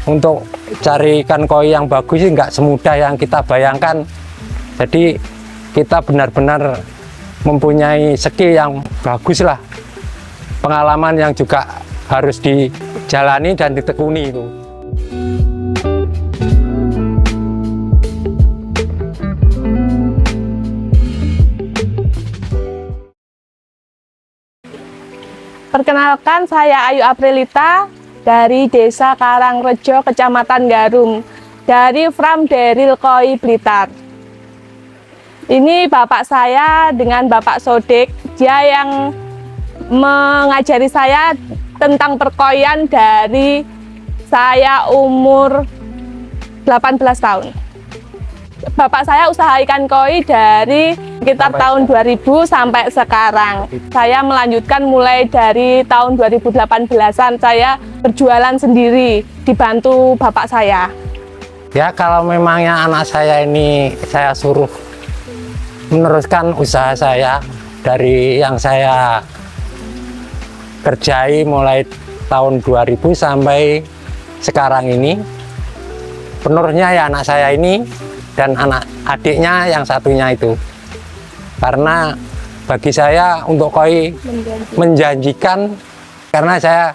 untuk cari ikan koi yang bagus sih nggak semudah yang kita bayangkan. Jadi kita benar-benar mempunyai skill yang bagus lah, pengalaman yang juga harus dijalani dan ditekuni itu. Perkenalkan, saya Ayu Aprilita dari Desa Karangrejo, Kecamatan Garum, dari Farm Daryl Koi Blitar. Ini bapak saya dengan Bapak Sodik, dia yang mengajari saya tentang perkoian dari saya umur 18 tahun. Bapak saya usaha ikan koi dari sekitar tahun 2000 sampai sekarang. Saya melanjutkan mulai dari tahun 2018-an, saya berjualan sendiri, dibantu bapak saya. Ya kalau memangnya anak saya ini saya suruh meneruskan usaha saya dari yang saya kerjai mulai tahun 2000 sampai sekarang ini, penerusnya ya anak saya ini dan anak adiknya yang satunya itu. Karena bagi saya untuk koi menjanjikan, karena saya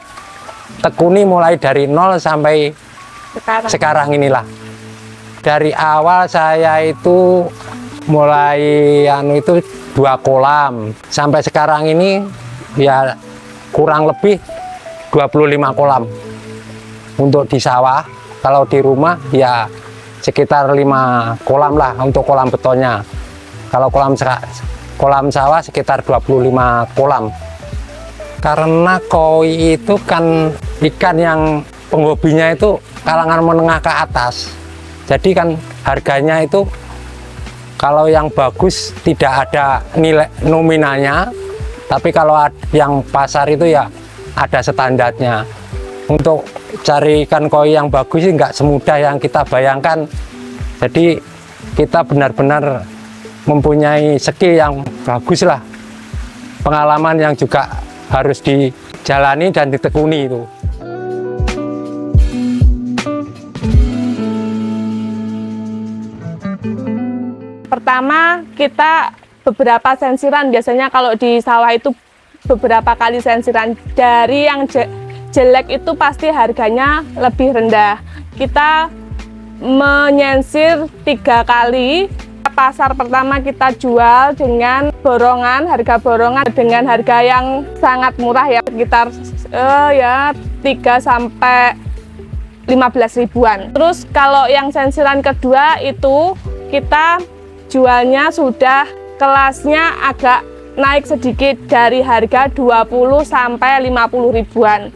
tekuni mulai dari nol sampai sekarang inilah. Dari awal saya itu mulai itu 2 kolam, sampai sekarang ini ya kurang lebih 25 kolam untuk di sawah. Kalau di rumah ya sekitar 5 kolam lah untuk kolam betonnya. Kalau kolam sawah sekitar 25 kolam. Karena koi itu kan ikan yang penghobinya itu kalangan menengah ke atas. Jadi kan harganya itu kalau yang bagus tidak ada nilai nominalnya, tapi kalau yang pasar itu ya ada standarnya. Untuk cari ikan koi yang bagus sih nggak semudah yang kita bayangkan. Jadi kita benar-benar mempunyai skill yang bagus lah, pengalaman yang juga harus dijalani dan ditekuni itu. Pertama, kita beberapa sensiran, biasanya kalau di sawah itu beberapa kali sensiran. Dari yang jelek itu pasti harganya lebih rendah. Kita menyensir 3 kali. Pasar pertama kita jual dengan borongan, harga borongan dengan harga yang sangat murah ya, sekitar 3 sampai 15 ribuan. Terus kalau yang sensiran kedua itu kita jualnya sudah kelasnya agak naik sedikit, dari harga 20 sampai 50 ribuan.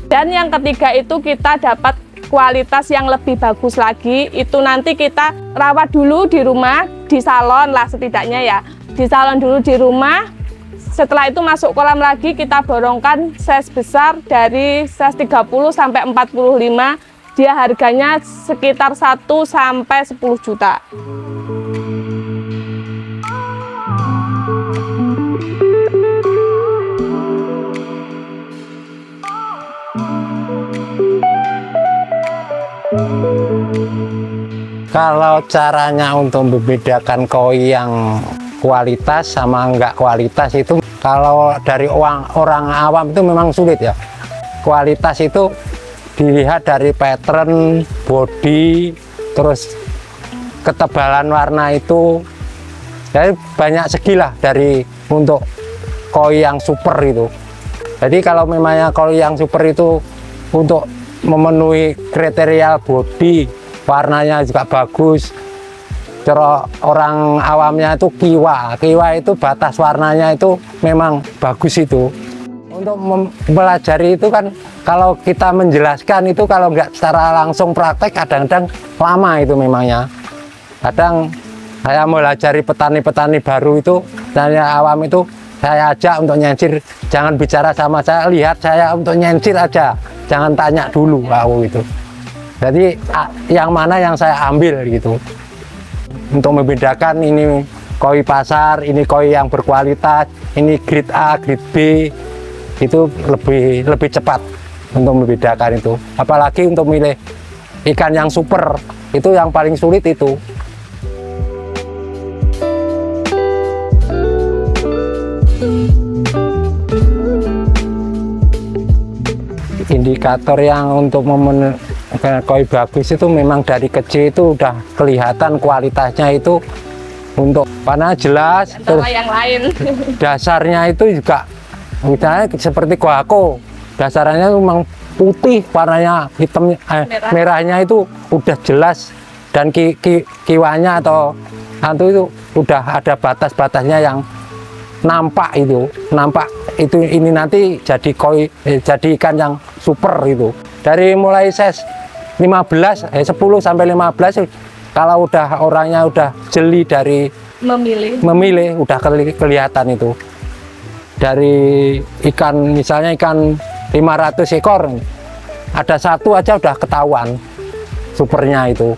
Dan yang ketiga itu kita dapat kualitas yang lebih bagus lagi. Itu nanti kita rawat dulu di rumah, di salon lah setidaknya ya. Di salon dulu di rumah. Setelah itu masuk kolam lagi, kita borongkan size besar dari size 30 sampai 45. Dia harganya sekitar 1 sampai 10 juta. Kalau caranya untuk membedakan koi yang kualitas sama enggak kualitas itu, kalau dari orang awam itu memang sulit ya. Kualitas itu dilihat dari pattern, body, terus ketebalan warna itu. Jadi banyak segi lah dari untuk koi yang super itu. Jadi kalau memangnya koi yang super itu untuk memenuhi kriteria body, warnanya juga bagus. Cara orang awamnya itu kiwa itu batas warnanya itu memang bagus itu. Untuk mempelajari itu kan, kalau kita menjelaskan itu kalau nggak secara langsung praktek kadang-kadang lama itu memangnya. Kadang saya melajari petani-petani baru itu, saya awam itu saya ajak untuk nyensir, jangan bicara sama saya, lihat saya untuk nyensir aja, jangan tanya dulu gitu. Jadi yang mana yang saya ambil gitu. Untuk membedakan ini koi pasar, ini koi yang berkualitas, ini grade A, grade B, itu lebih cepat untuk membedakan itu. Apalagi untuk milih ikan yang super. Itu yang paling sulit itu. Indikator yang untuk koi bagus itu memang dari kecil itu udah kelihatan kualitasnya itu untuk warna jelas, terus yang lain. dasarnya itu juga misalnya seperti koako, dasarnya memang putih, warnanya hitam, merahnya itu udah jelas, dan kiwanya atau hantu itu udah ada batas-batasnya yang nampak itu ini nanti jadi koi, jadi ikan yang super itu. Dari mulai size 10 sampai 15, kalau udah orangnya udah jeli dari memilih udah kelihatan itu. Dari ikan, misalnya ikan 500 ekor, ada satu aja udah ketahuan supernya itu.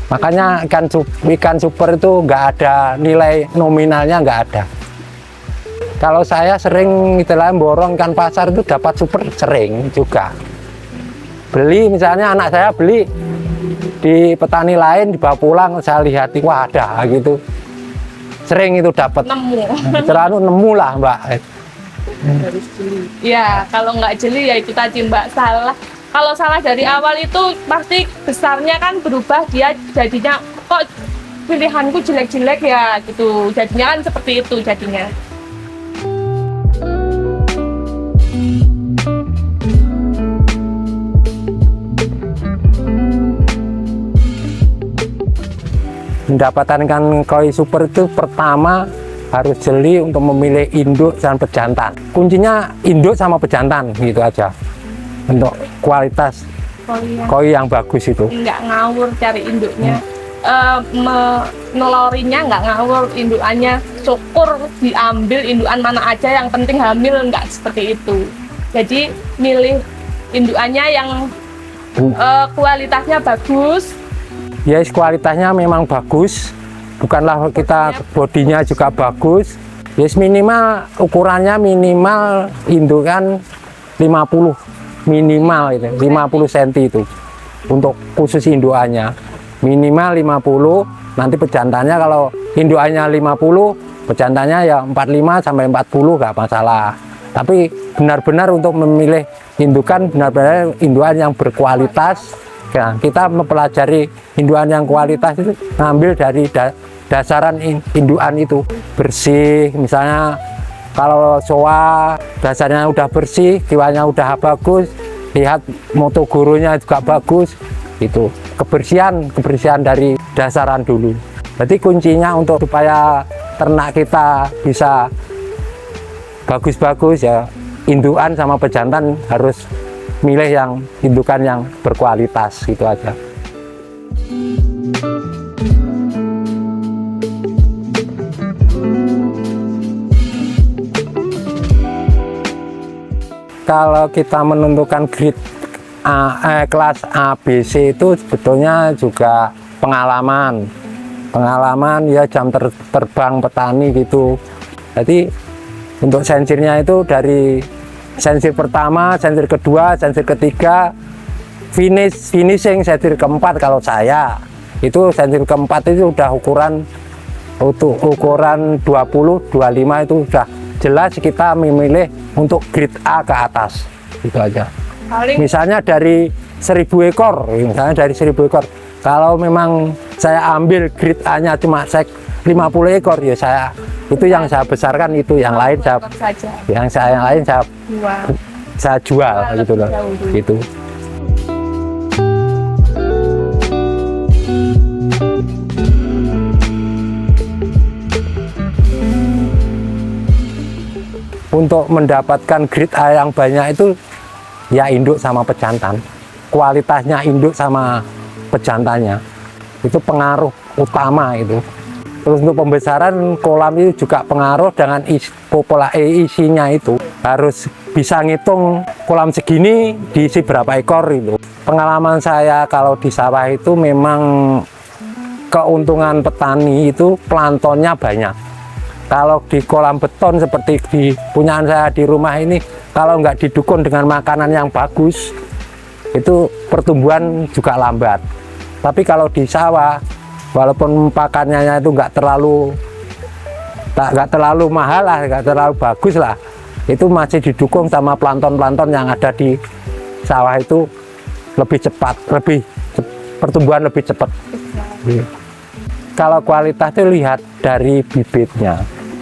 Makanya ikan super itu nggak ada nilai nominalnya, nggak ada. Kalau saya sering istilahnya borong ikan pasar itu dapat super, sering juga. Beli, misalnya anak saya beli di petani lain, dibawa pulang, saya lihat, wah ada gitu. Sering itu dapat. Terlalu nemu lah Mbak. Harus jeli. Ya, kalau nggak jeli ya itu tadi Mbak, salah. Kalau salah dari awal itu pasti besarnya kan berubah, dia jadinya kok pilihanku jelek-jelek ya gitu. Jadinya kan seperti itu jadinya. Mendapatkan koi super itu pertama harus jeli untuk memilih induk dan pejantan. Kuncinya induk sama pejantan gitu aja untuk kualitas koi yang bagus itu. Nggak ngawur cari induknya, nelorinya nggak ngawur indukannya, syukur diambil indukan mana aja, yang penting hamil, nggak seperti itu. Jadi milih indukannya yang kualitasnya bagus. Ya, kualitasnya memang bagus, bukanlah kita bodinya juga bagus. Yes, minimal ukurannya minimal indukan 50 minimal itu 50 cm itu untuk khusus indukannya minimal 50. Nanti pejantannya kalau indukannya 50, pejantannya ya 45 sampai 40 nggak masalah. Tapi benar-benar untuk memilih indukan, benar-benar indukan yang berkualitas. Nah, kita mempelajari indukan yang kualitas itu ngambil dari dasaran indukan itu bersih. Misalnya kalau soa dasarnya udah bersih, kiwanya udah bagus, lihat moto gurunya juga bagus, itu kebersihan dari dasaran dulu. Berarti kuncinya untuk supaya ternak kita bisa bagus-bagus ya, indukan sama pejantan harus milih yang indukan yang berkualitas, gitu aja. Kalau kita menentukan grade kelas A, B, C itu sebetulnya juga pengalaman ya, jam terbang petani gitu. Jadi untuk sensirnya itu dari sensir pertama, sensir kedua, sensir ketiga, finishing sensir keempat. Kalau saya itu sensir keempat itu udah ukuran 20-25 itu udah jelas kita memilih untuk grade A ke atas, itu aja. Misalnya dari 1000 ekor, misalnya dari 1000 ekor, kalau memang saya ambil grade A-nya cuma 50 ekor ya saya itu yang saya besarkan, itu yang lain saya jual gitu loh, gitu. Untuk mendapatkan grade A yang banyak itu ya induk sama pejantan, kualitasnya induk sama pejantannya itu pengaruh utama itu. Terus untuk pembesaran kolam itu juga pengaruh dengan isinya itu. Harus bisa ngitung kolam segini diisi berapa ekor itu. Pengalaman saya kalau di sawah itu memang keuntungan petani itu planktonnya banyak. Kalau di kolam beton seperti di punyaan saya di rumah ini, kalau nggak didukung dengan makanan yang bagus, itu pertumbuhan juga lambat. Tapi kalau di sawah, walaupun pakannya itu nggak terlalu mahal lah, nggak terlalu bagus lah, itu masih didukung sama plankton-plankton yang ada di sawah itu lebih cepat, pertumbuhan lebih cepat. Kalau kualitas itu lihat dari bibitnya,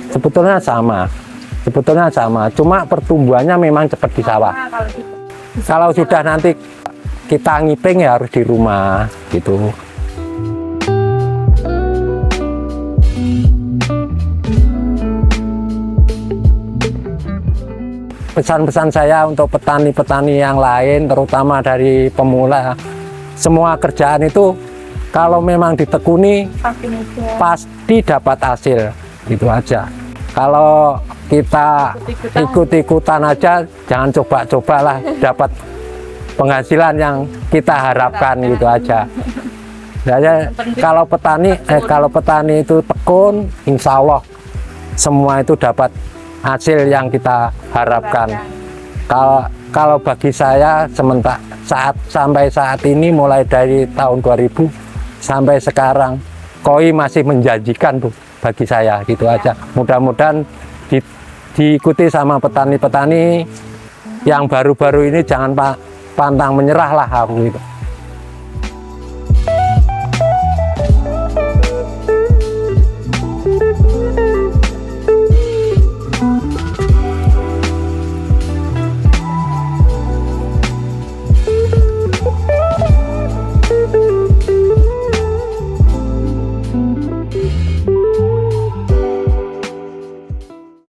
sebetulnya sama, cuma pertumbuhannya memang cepat di sawah. Kalau sudah nanti kita ngiping ya harus di rumah gitu. Pesan-pesan saya untuk petani-petani yang lain, terutama dari pemula, semua kerjaan itu kalau memang ditekuni pasti dapat hasil, gitu aja. Kalau kita ikut-ikutan aja, jangan coba-cobalah dapat penghasilan yang kita harapkan, gitu aja. Jadi kalau petani itu tekun, insya Allah semua itu dapat hasil yang kita harapkan. Kalau bagi saya sampai saat ini, mulai dari tahun 2000 sampai sekarang, koi masih menjanjikan tuh bagi saya, gitu aja. Mudah-mudahan diikuti sama petani-petani yang baru-baru ini, jangan pantang menyerah lah aku gitu.